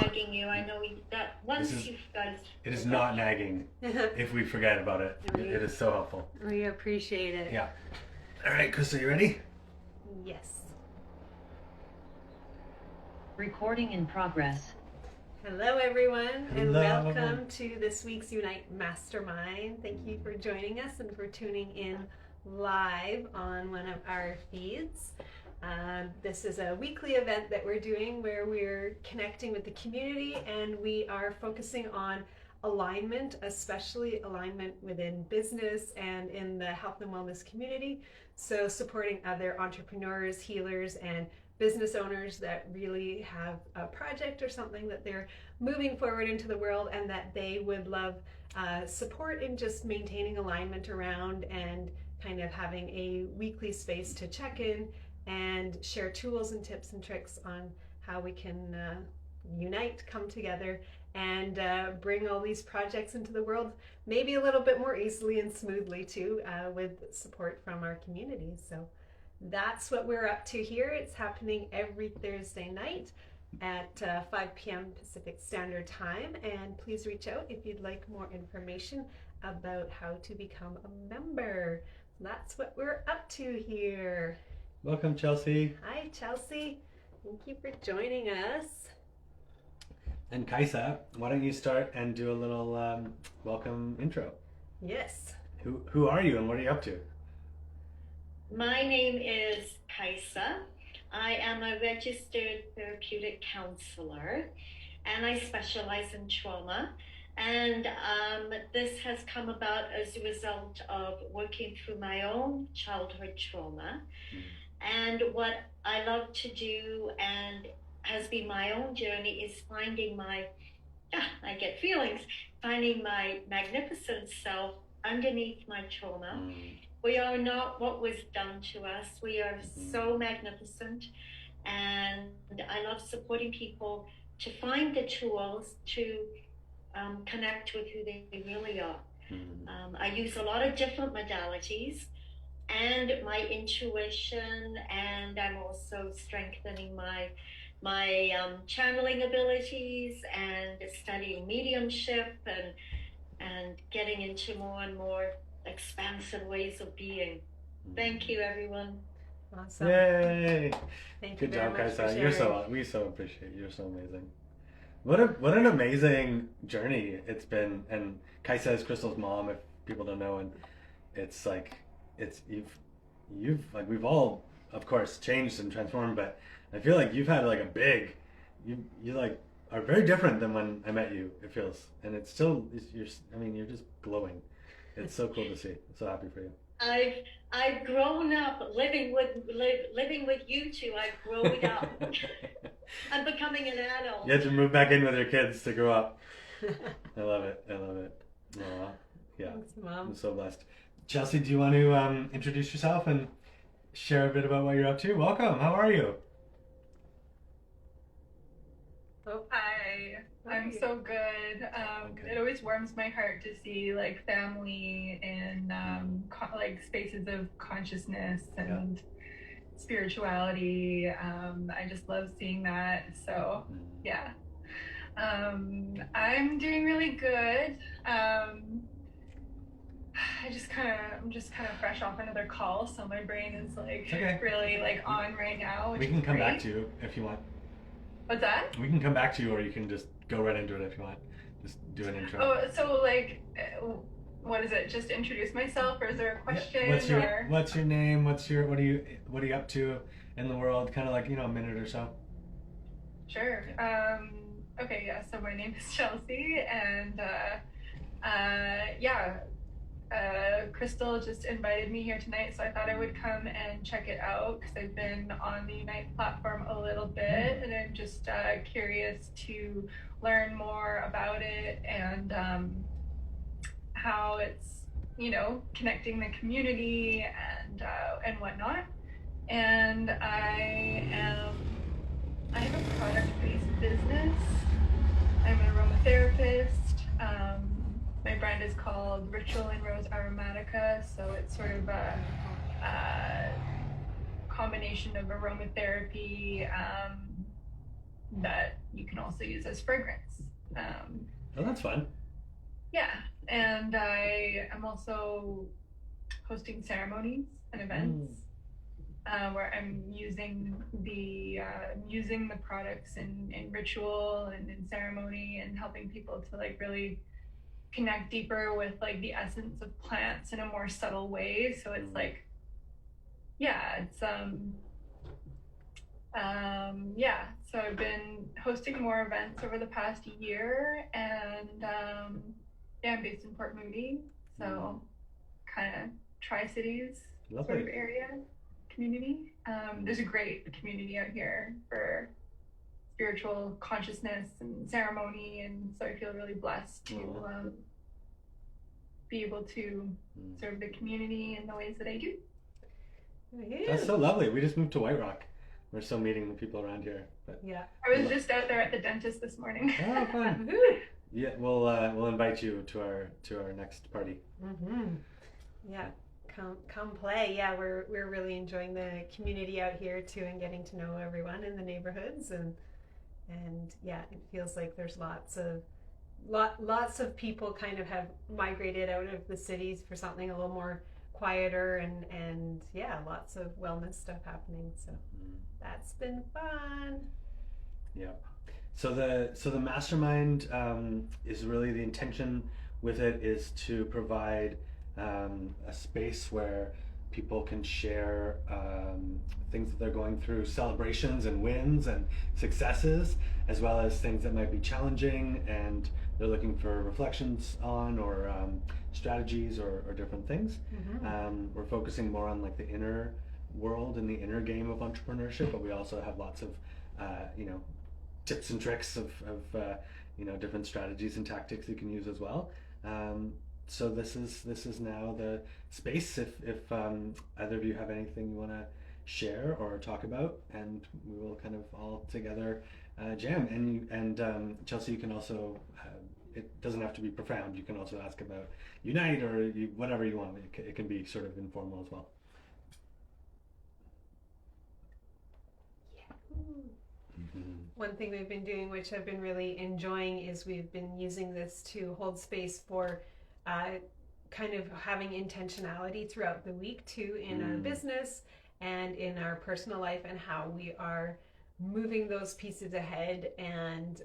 nagging you. I know that once you guys. It is not nagging if we forget about it. It is so helpful. We appreciate it. Yeah. All right, Krista, you ready? Yes. Recording in progress. Hello, everyone, and Hello. welcome to this week's Unite Mastermind. Thank you for joining us and for tuning in live on one of our feeds. This is a weekly event that we're doing where we're connecting with the community, and we are focusing on alignment, especially alignment within business and in the health and wellness community. So supporting other entrepreneurs, healers, and business owners that really have a project or something that they're moving forward into the world and that they would love support in just maintaining alignment around, and kind of having a weekly space to check in and share tools and tips and tricks on how we can unite, come together, and bring all these projects into the world maybe a little bit more easily and smoothly too, with support from our community. So that's what we're up to here. It's happening every Thursday night at 5 p.m. Pacific Standard Time, and please reach out if you'd like more information about how to become a member. That's what we're up to here. Welcome, Chelsea. Hi, Chelsea. Thank you for joining us. And Kaisa, why don't you start and do a little welcome intro? Yes. Who are you and what are you up to? My name is Kaisa. I am a registered therapeutic counselor, and I specialize in trauma. And this has come about as a result of working through my own childhood trauma. And what I love to do, and has been my own journey, is finding my, I get feelings, finding my magnificent self underneath my trauma. We are not what was done to us. We are so magnificent. And I love supporting people to find the tools to connect with who they really are. I use a lot of different modalities and my intuition, and I'm also strengthening my channeling abilities and studying mediumship and getting into more and more expansive ways of being. Thank you, everyone. Awesome. Yay! Thank you Good very job, much for Kaisa. sharing. We so appreciate you. You're so amazing. What an amazing journey it's been. And Kaisa is Crystal's mom, if people don't know, and it's like you've like, we've all of course changed and transformed, but I feel like you've had like a big, you like are very different than when I met you, it feels, and it's still, you're just glowing. It's so cool to see. I'm so happy for you. I've grown up living with you two. I've grown up. I'm becoming an adult. You had to move back in with your kids to grow up. I love it. Aww. Yeah. Thanks, Mom. I'm so blessed. Chelsea, do you want to introduce yourself and share a bit about what you're up to? Welcome. How are you? Oh, Hi, I'm so good. It always warms my heart to see like family and like spaces of consciousness and spirituality. I just love seeing that. So yeah, I'm doing really good. I'm just kind of fresh off another call, so my brain is like really like on right now. We can come back to you if you want. What's that? We can come back to you, or you can just go right into it if you want. Just do an intro. Oh, so like, what is it? Just introduce myself, or is there a question? What's your name? What are you up to in the world? Kind of like, a minute or so. Sure. Okay. Yeah. So my name is Chelsea, and Crystal just invited me here tonight, so I thought I would come and check it out because I've been on the Unite platform a little bit, and I'm just curious to learn more about it and how it's, connecting the community and whatnot. And I have a product-based business. I'm an aromatherapist. My brand is called Ritual and Rose Aromatica, so it's sort of a combination of aromatherapy that you can also use as fragrance. Oh, that's fun. Yeah, and I am also hosting ceremonies and events where I'm using the products in ritual and in ceremony and helping people to like really connect deeper with like the essence of plants in a more subtle way. So it's like, yeah, it's yeah. So I've been hosting more events over the past year, and yeah, I'm based in Port Moody, so kind of Tri-Cities sort of area community. There's a great community out here for spiritual consciousness and ceremony, and so I feel really blessed to be able to serve the community in the ways that I do. That's so lovely. We just moved to White Rock. We're still meeting the people around here. But Yeah. I was just out there at the dentist this morning. Oh, fun. Yeah, we'll invite you to our next party. Yeah, come play. Yeah, we're really enjoying the community out here too, and getting to know everyone in the neighborhoods, and yeah, it feels like there's lots of people kind of have migrated out of the cities for something a little more quieter, and yeah, lots of wellness stuff happening. So that's been fun. Yeah. So the mastermind is really the intention with it is to provide a space where people can share things that they're going through, celebrations and wins and successes, as well as things that might be challenging and they're looking for reflections on, or strategies or different things. We're focusing more on like the inner world and the inner game of entrepreneurship, but we also have lots of tips and tricks of different strategies and tactics you can use as well. So this is now the space if either of you have anything you want to share or talk about, and we will kind of all together jam. And Chelsea, you can also it doesn't have to be profound. You can also ask about Unite or whatever you want. It can be sort of informal as well. One thing we've been doing, which I've been really enjoying, is we've been using this to hold space for kind of having intentionality throughout the week too, in our business and in our personal life, and how we are moving those pieces ahead and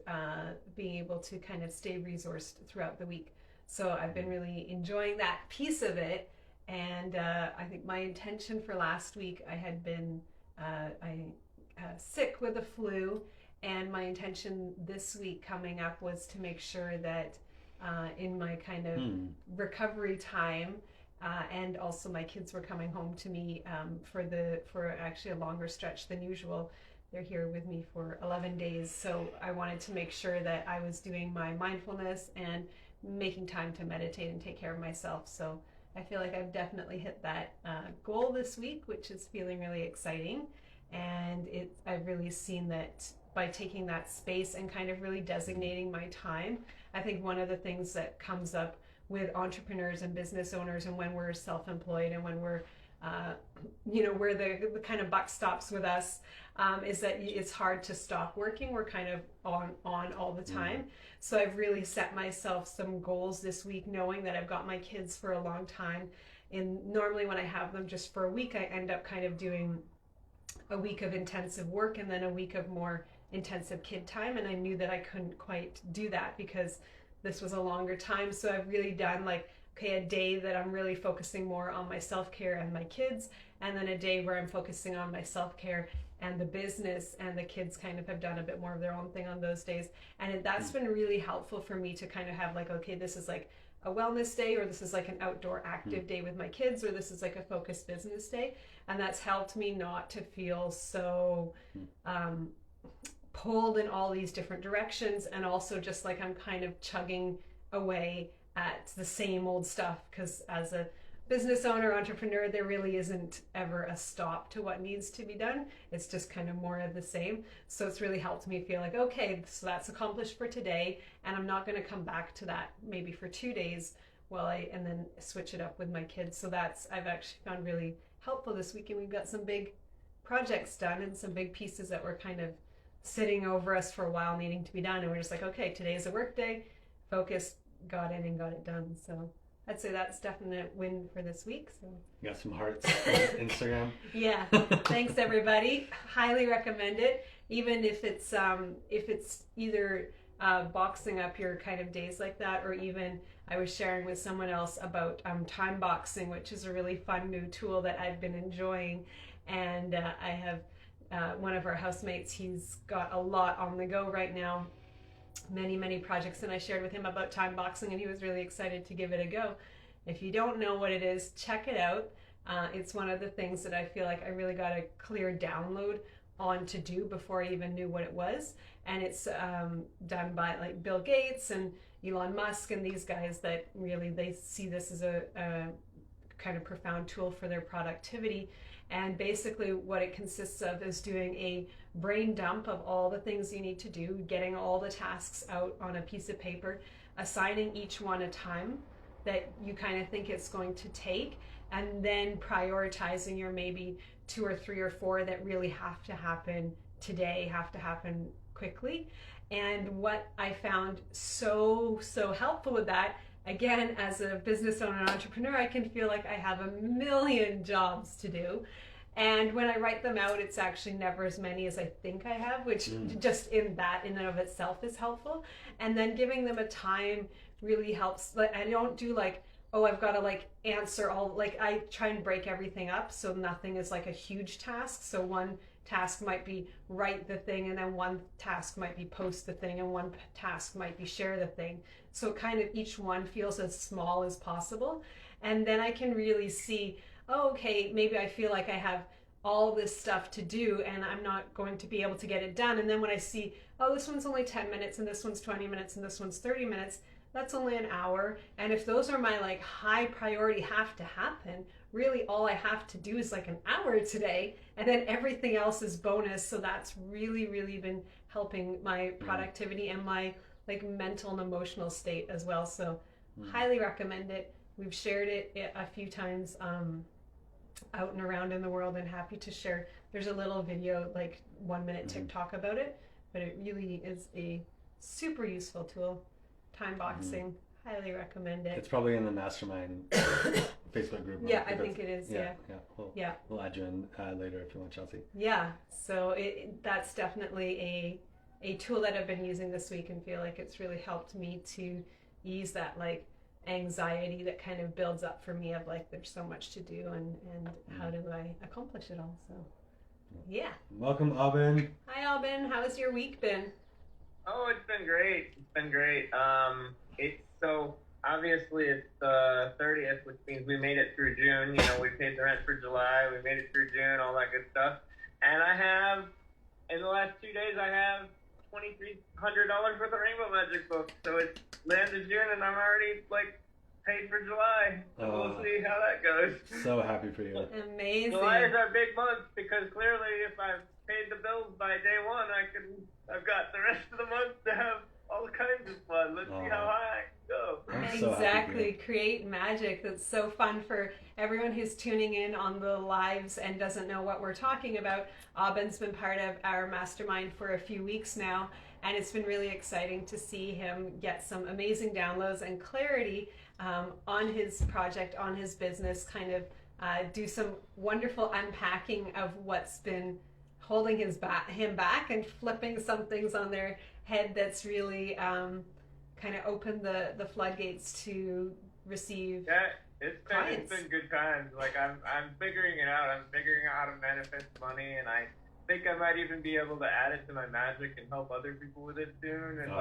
being able to kind of stay resourced throughout the week. So I've been really enjoying that piece of it, and I think my intention for last week, I had been sick with the flu, and my intention this week coming up was to make sure that in my kind of recovery time, and also my kids were coming home to me for actually a longer stretch than usual. They're here with me for 11 days, so I wanted to make sure that I was doing my mindfulness and making time to meditate and take care of myself. So I feel like I've definitely hit that goal this week, which is feeling really exciting. And I've really seen that by taking that space and kind of really designating my time. I think one of the things that comes up with entrepreneurs and business owners, and when we're self-employed and when we're where the kind of buck stops with us, is that it's hard to stop working. We're kind of on all the time. So I've really set myself some goals this week, knowing that I've got my kids for a long time. And normally when I have them just for a week, I end up kind of doing a week of intensive work and then a week of more intensive kid time. And I knew that I couldn't quite do that because this was a longer time. So I've really done like, okay, a day that I'm really focusing more on my self-care and my kids, and then a day where I'm focusing on my self-care and the business, and the kids kind of have done a bit more of their own thing on those days. And that's been really helpful for me to kind of have like, okay, this is like a wellness day, or this is like an outdoor active day with my kids, or this is like a focused business day. And that's helped me not to feel so pulled in all these different directions, and also just like I'm kind of chugging away at the same old stuff, because as a business owner, entrepreneur, there really isn't ever a stop to what needs to be done. It's just kind of more of the same. So it's really helped me feel like, okay, so that's accomplished for today, and I'm not going to come back to that maybe for 2 days and then switch it up with my kids. So I've actually found really helpful this week, and we've got some big projects done and some big pieces that we're kind of sitting over us for a while needing to be done, and we're just like, okay, today is a work day, focused, got in and got it done. So I'd say that's definitely a win for this week. So You got some hearts on Instagram. yeah, thanks everybody. Highly recommend it. Even if it's either boxing up your kind of days like that, or even I was sharing with someone else about time boxing, which is a really fun new tool that I've been enjoying. And I have one of our housemates, he's got a lot on the go right now, many projects, and I shared with him about time boxing, and he was really excited to give it a go. If you don't know what it is, check it out. It's one of the things that I feel like I really got a clear download on to do before I even knew what it was. And it's done by like Bill Gates and Elon Musk and these guys that really, they see this as a kind of profound tool for their productivity. And basically what it consists of is doing a brain dump of all the things you need to do, getting all the tasks out on a piece of paper, assigning each one a time that you kind of think it's going to take, and then prioritizing your maybe 2 or 3 or 4 that really have to happen today, have to happen quickly. And what I found so helpful with that, again, as a business owner and entrepreneur, I can feel like I have a million jobs to do. And when I write them out, it's actually never as many as I think I have, which just in and of itself is helpful. And then giving them a time really helps. Like, I don't do like, oh, I've got to like answer all, like I try and break everything up so nothing is like a huge task. So one task might be write the thing, and then one task might be post the thing, and one task might be share the thing. So kind of each one feels as small as possible. And then I can really see, oh, okay, maybe I feel like I have all this stuff to do and I'm not going to be able to get it done. And then when I see, oh, this one's only 10 minutes and this one's 20 minutes and this one's 30 minutes, that's only an hour. And if those are my like high priority have to happen, really all I have to do is like an hour today, and then everything else is bonus. So that's really been helping my productivity and my like mental and emotional state as well. So highly recommend it. We've shared it a few times out and around in the world, and happy to share. There's a little video, like 1 minute TikTok about it, but it really is a super useful tool. Time boxing, highly recommend it. It's probably in the Mastermind Facebook group. Yeah, I think it is. Yeah. We'll add you in later if you want, Chelsea. Yeah, so that's definitely a tool that I've been using this week, and feel like it's really helped me to ease that like anxiety that kind of builds up for me of like there's so much to do, and how do I accomplish it all. So yeah. Welcome, Aubin. Hi, Aubin. How's your week been? Oh, it's been great. It's so obviously it's the 30th, which means we made it through June. You know, we paid the rent for July, we made it through June, all that good stuff. And I have, in the last 2 days, I have $2,300 worth of Rainbow Magic books. So it's the end of June, and I'm already like paid for July. So we'll see how that goes. So happy for you. Amazing. July is our big month because clearly, if I've paid the bills by day one, I've got the rest of the month to have all kinds of fun. Let's see how high I can go. Exactly. Create magic. That's so fun for everyone who's tuning in on the lives and doesn't know what we're talking about. Aubin's been part of our mastermind for a few weeks now, and it's been really exciting to see him get some amazing downloads and clarity on his project, on his business, kind of do some wonderful unpacking of what's been holding him back, and flipping some things on their head that's really kind of opened the floodgates to receive clients. It's been good times. Like I'm figuring it out. I'm figuring out how to manifest money, and I think I might even be able to add it to my magic and help other people with it soon. And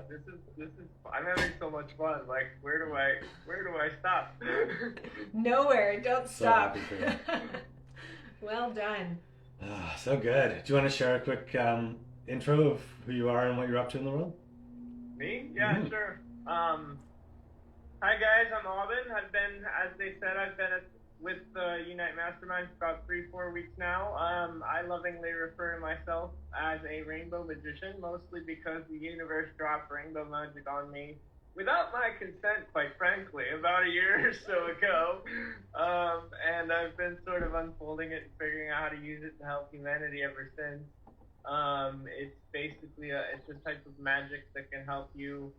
this is I'm having so much fun. Like where do I stop? Nowhere. Don't So stop. happy for you. Well done. So good. Do you want to share a quick intro of who you are and what you're up to in the world? Me? Yeah, sure. Hi guys, I'm Aubin. I've been with the Unite Mastermind for about 3-4 weeks now. I lovingly refer to myself as a rainbow magician, mostly because the universe dropped rainbow magic on me without my consent, quite frankly, about a year or so ago. And I've been sort of unfolding it and figuring out how to use it to help humanity ever since. It's basically it's a type of magic that can help you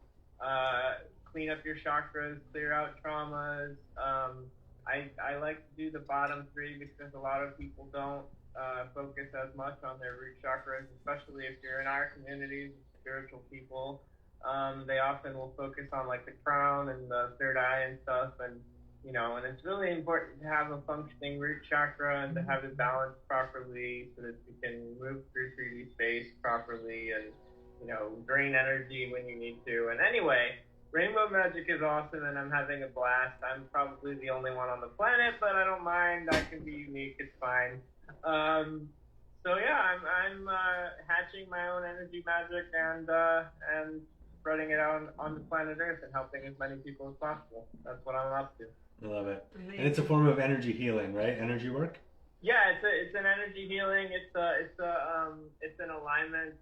clean up your chakras, clear out traumas. I like to do the bottom three because a lot of people don't focus as much on their root chakras, especially if you're in our communities of spiritual people. They often will focus on like the crown and the third eye and stuff, and and it's really important to have a functioning root chakra and to have it balanced properly so that you can move through 3D space properly and drain energy when you need to. And anyway, rainbow magic is awesome, and I'm having a blast. I'm probably the only one on the planet, but I don't mind. I can be unique. It's fine. So yeah, I'm hatching my own energy magic and spreading it out on the planet Earth and helping as many people as possible. That's what I'm up to. I love it. Amazing. And it's a form of energy healing, right? Energy work? Yeah, it's an energy healing. It's an alignment.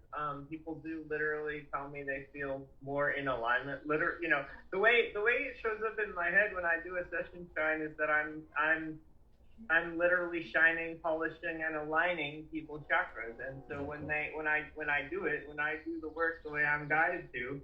People do literally tell me they feel more in alignment. The way it shows up in my head when I do a session shine is that I'm literally shining, polishing, and aligning people's chakras. And so when I do the work the way I'm guided to,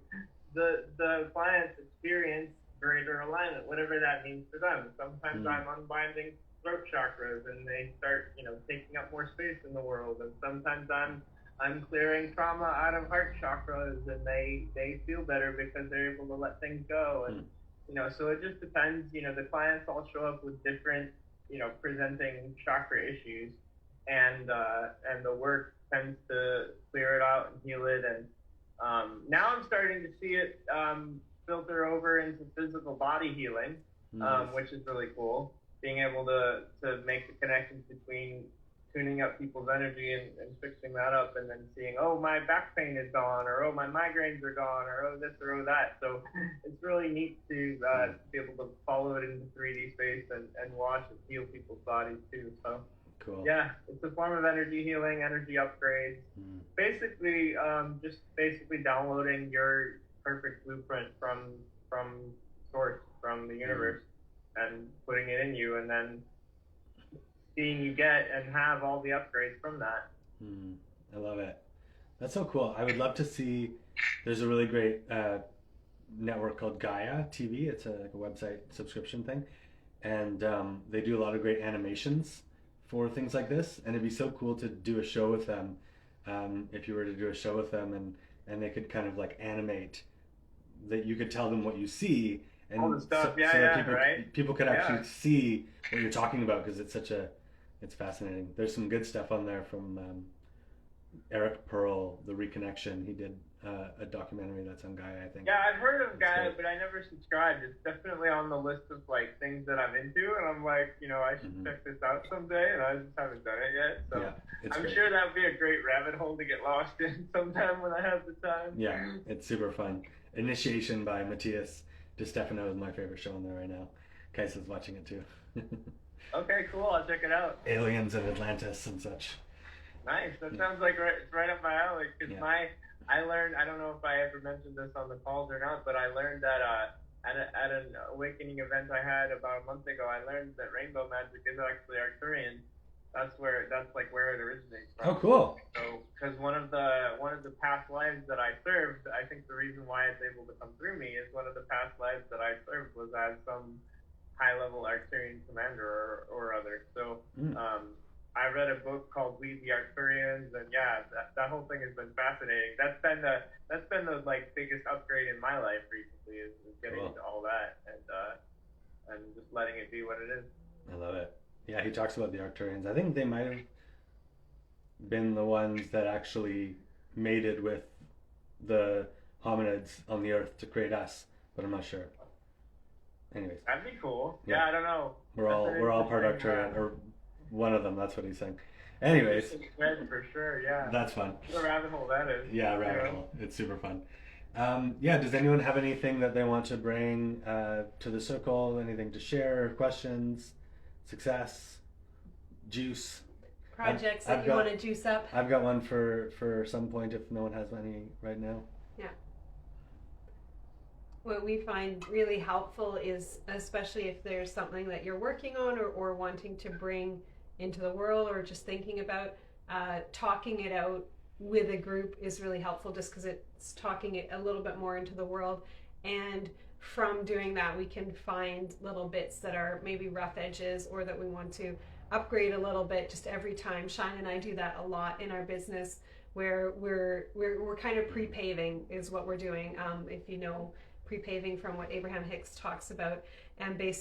the clients experience greater alignment, whatever that means for them. Sometimes I'm unbinding throat chakras and they start, taking up more space in the world. And sometimes I'm clearing trauma out of heart chakras and they feel better because they're able to let things go. And so it just depends. The clients all show up with different, presenting chakra issues, and the work tends to clear it out and heal it. And now I'm starting to see it filter over into physical body healing, which is really cool. Being able to make the connections between tuning up people's energy and fixing that up, and then seeing, oh, my back pain is gone, or oh, my migraines are gone, or oh, this or oh, that. So it's really neat to be able to follow it into 3D space and watch it heal people's bodies too. So cool. Yeah, it's a form of energy healing, energy upgrades. Basically, just downloading your perfect blueprint from source, from the universe, and putting it in you, and then seeing you get and have all the upgrades from that. I love it. That's so cool. I would love to see. There's a really great network called Gaia TV. It's like a website subscription thing, and they do a lot of great animations for things like this. And it'd be so cool to do a show with them. If you were to do a show with them, and they could kind of like animate that, you could tell them what you see, and all the stuff, so that people could actually Yeah. see what you're talking about, because it's fascinating. There's some good stuff on there from Eric Pearl, The Reconnection. He did a documentary that's on Gaia, I think. Yeah, I've heard of Gaia, great. but I never subscribed. It's definitely on the list of like things that I'm into, and I'm like, I should check this out someday, and I just haven't done it yet. So Yeah, it's I'm great. sure that would be a great rabbit hole to get lost in sometime when I have the time. Yeah, it's super fun. Initiation by Matthias DiStefano is my favorite show on there right now. Kaisa's watching it too. Okay, cool. I'll check it out. Aliens and Atlantis and such. Nice. That sounds like it's right up my alley. Because Yeah. I learned, I don't know if I ever mentioned this on the calls or not, but I learned that at an awakening event I had about a month ago, I learned that rainbow magic is actually Arcturian. That's where it originates from. Oh, cool. So, because one of the past lives that I served, I think the reason why it's able to come through me is one of the past lives that I served was as some high-level Arcturian commander or other. So, I read a book called We the Arcturians, and yeah, that whole thing has been fascinating. That's been the like biggest upgrade in my life recently is getting into all that and just letting it be what it is. I love it. Yeah, he talks about the Arcturians. I think they might have been the ones that actually mated with the hominids on the Earth to create us, but I'm not sure. Anyways, That'd be cool. Yeah. Yeah, I don't know. we're all part Arcturian, or one of them. That's what he's saying. Anyways, For sure, yeah. that's fun. What a rabbit hole that is. Yeah, rabbit hole. It's super fun. Yeah, does anyone have anything that they want to bring to the circle? Anything to share? Questions? Success? Juice? Projects I've that you got- want to juice up. I've got one for some point if no one has any right now. What we find really helpful is, especially if there's something that you're working on or wanting to bring into the world or just thinking about, talking it out with a group is really helpful, just because it's talking it a little bit more into the world. And from doing that, we can find little bits that are maybe rough edges, or that we want to upgrade a little bit just every time. Shine and I do that a lot in our business, where we're kind of pre-paving is what we're doing. If you know pre-paving from what Abraham Hicks talks about, and basically